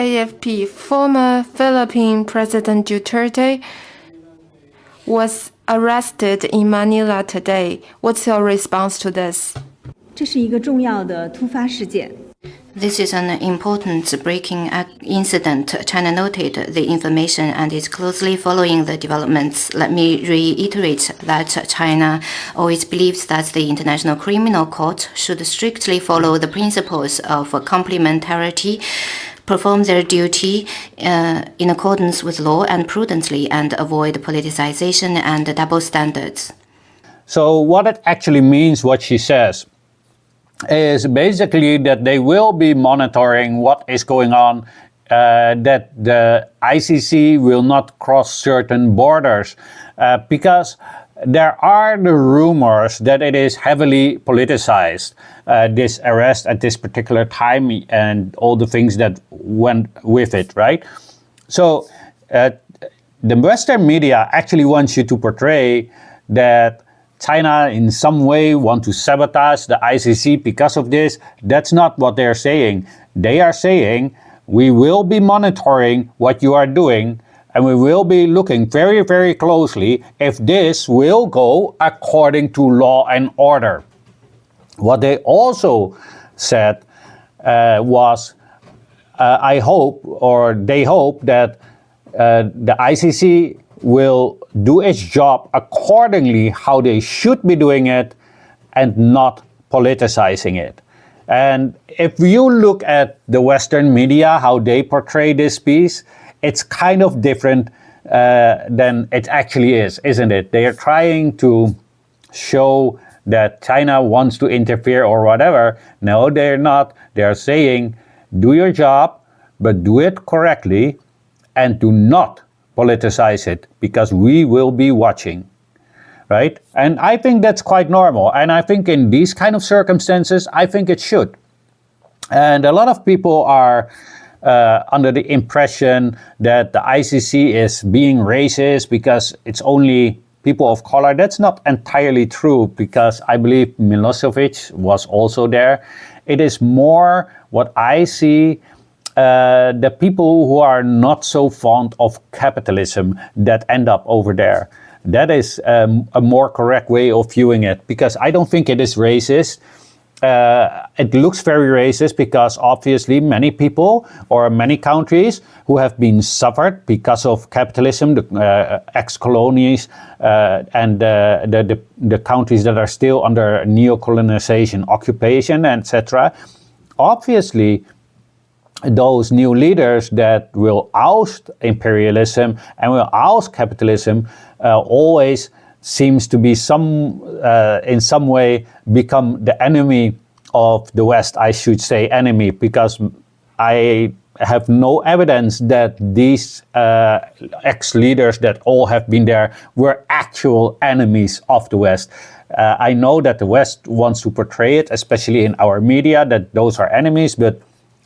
AFP, former Philippine President Duterte was arrested in Manila today. What's your response to this? 这是一个重要的突发事件。This is an important breaking incident. China noted the information and is closely following the developments. Let me reiterate that China always believes that the International Criminal Court should strictly follow the principles of complementarity, perform their duty in accordance with law and prudently, and avoid politicization and double standards. So what it actually means, what she says, is basically that they will be monitoring what is going on, that the ICC will not cross certain borders, because there are the rumors that it is heavily politicized, this arrest at this particular time and all the things that went with it, right? So the Western media actually wants you to portray that China in some way want to sabotage the ICC because of this. That's not what they're saying. They are saying, we will be monitoring what you are doing and we will be looking very, very closely if this will go according to law and order. What they also said was, I hope, or they hope that the ICC will do its job accordingly how they should be doing it and not politicizing it. And if you look at the Western media, how they portray this piece, it's kind of different than it actually is, isn't it? They are trying to show that China wants to interfere or whatever. No, they're not. They're saying, do your job, but do it correctly and do not politicize it, because we will be watching, right? And I think that's quite normal. And I think in these kind of circumstances, I think it should. And a lot of people are under the impression that the ICC is being racist because it's only people of color. That's not entirely true, because I believe Milosevic was also there. It is more what I see, the people who are not so fond of capitalism that end up over there. That is a more correct way of viewing it, because I don't think it is racist. It looks very racist because obviously many people or many countries who have been suffered because of capitalism, the ex-colonies and the countries that are still under neo-colonization, occupation, etc. Obviously, those new leaders that will oust imperialism and will oust capitalism always seems to be in some way become the enemy of the West, I should say enemy, because I have no evidence that these ex-leaders that all have been there were actual enemies of the West. I know that the West wants to portray it, especially in our media, that those are enemies, but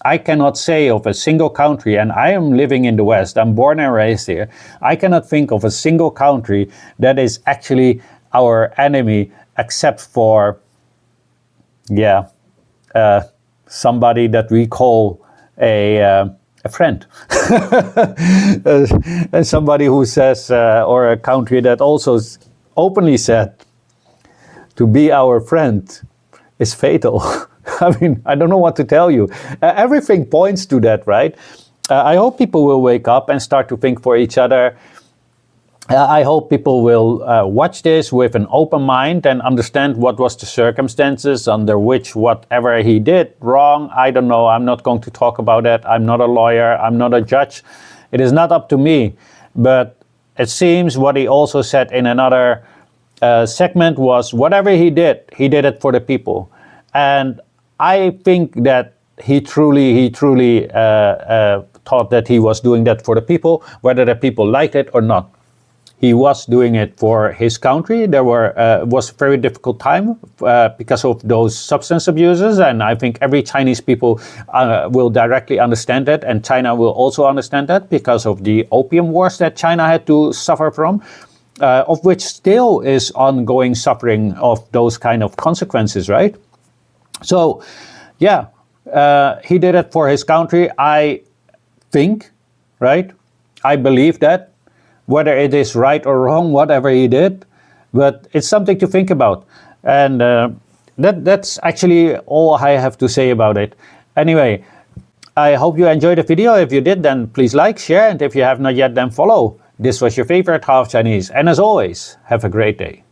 I cannot say of a single country, and I am living in the West, I'm born and raised here, I cannot think of a single country that is actually our enemy except for, somebody that we call a friend. And somebody who says, or a country that also openly said, to be our friend is fatal. I mean, I don't know what to tell you. Everything points to that, right? I hope people will wake up and start to think for each other. I hope people will watch this with an open mind and understand what was the circumstances under which whatever he did wrong. I don't know. I'm not going to talk about that. I'm not a lawyer. I'm not a judge. It is not up to me. But it seems what he also said in another segment was whatever he did it for the people. And I think that he truly thought that he was doing that for the people, whether the people liked it or not. He was doing it for his country. There was a very difficult time because of those substance abuses, and I think every Chinese people will directly understand that, and China will also understand that because of the opium wars that China had to suffer from, of which still is ongoing suffering of those kind of consequences, right? So, he did it for his country. I think, right? I believe that, whether it is right or wrong, whatever he did, but it's something to think about. And that's actually all I have to say about it. Anyway, I hope you enjoyed the video. If you did, then please like, share, and if you have not yet, then follow. This was your favorite Half Chinese, and as always, have a great day.